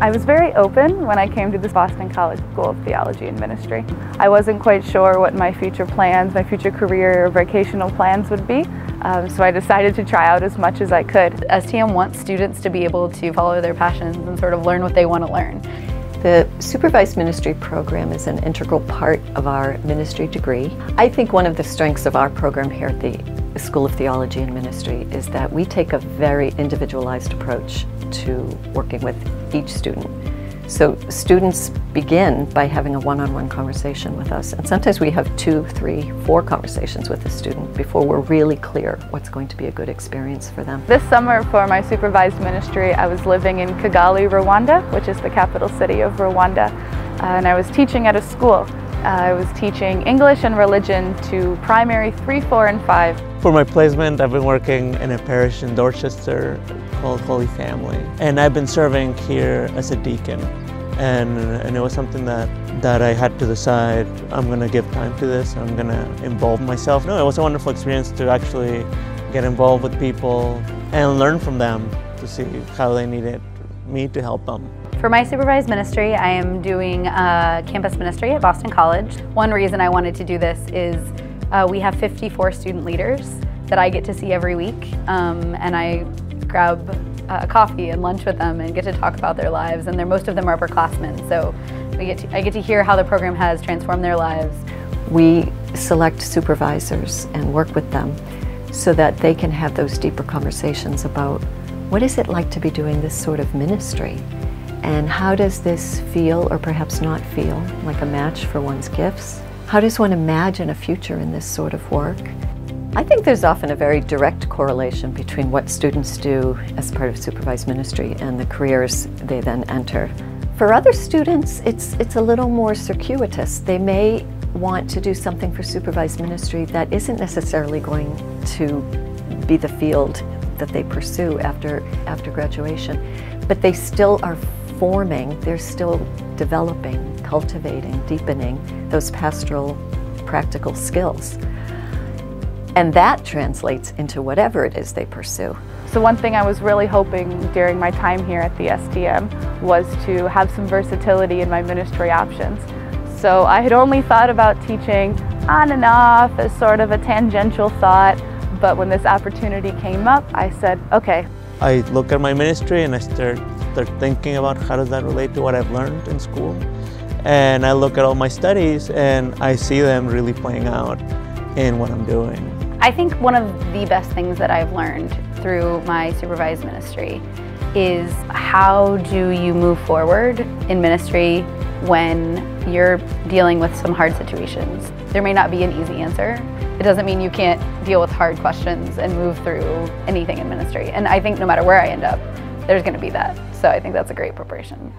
I was very open when I came to the Boston College School of Theology and Ministry. I wasn't quite sure what my future plans, my future career or vocational plans would be, so I decided to try out as much as I could. STM wants students to be able to follow their passions and sort of learn what they want to learn. The Supervised Ministry program is an integral part of our ministry degree. I think one of the strengths of our program here at the School of Theology and Ministry is that we take a very individualized approach to working with each student. So students begin by having a one-on-one conversation with us, and sometimes we have 2, 3, 4 conversations with the student before we're really clear what's going to be a good experience for them. This summer for my supervised ministry, I was living in Kigali, Rwanda, which is the capital city of Rwanda, and I was teaching at a school. I was teaching English and religion to primary 3, 4, and 5. For my placement, I've been working in a parish in Dorchester called Holy Family, and I've been serving here as a deacon. And it was something that I had to decide, I'm going to give time to this, I'm going to involve myself. No, it was a wonderful experience to actually get involved with people and learn from them to see how they needed me to help them. For my supervised ministry, I am doing campus ministry at Boston College. One reason I wanted to do this is we have 54 student leaders that I get to see every week, and I grab coffee and lunch with them and get to talk about their lives, and most of them are upperclassmen, so I get to hear how the program has transformed their lives. We select supervisors and work with them so that they can have those deeper conversations about what is it like to be doing this sort of ministry, and how does this feel or perhaps not feel like a match for one's gifts? How does one imagine a future in this sort of work? I think there's often a very direct correlation between what students do as part of supervised ministry and the careers they then enter. For other students, it's a little more circuitous. They may want to do something for supervised ministry that isn't necessarily going to be the field that they pursue after graduation, but they still are forming, they're still developing, cultivating, deepening those pastoral practical skills. And that translates into whatever it is they pursue. So one thing I was really hoping during my time here at the STM was to have some versatility in my ministry options. So I had only thought about teaching on and off as sort of a tangential thought, but when this opportunity came up, I said, okay. I look at my ministry and I start thinking about how does that relate to what I've learned in school. And I look at all my studies and I see them really playing out in what I'm doing. I think one of the best things that I've learned through my supervised ministry is how do you move forward in ministry when you're dealing with some hard situations. There may not be an easy answer. It doesn't mean you can't deal with hard questions and move through anything in ministry. And I think no matter where I end up, there's going to be that. So I think that's a great preparation.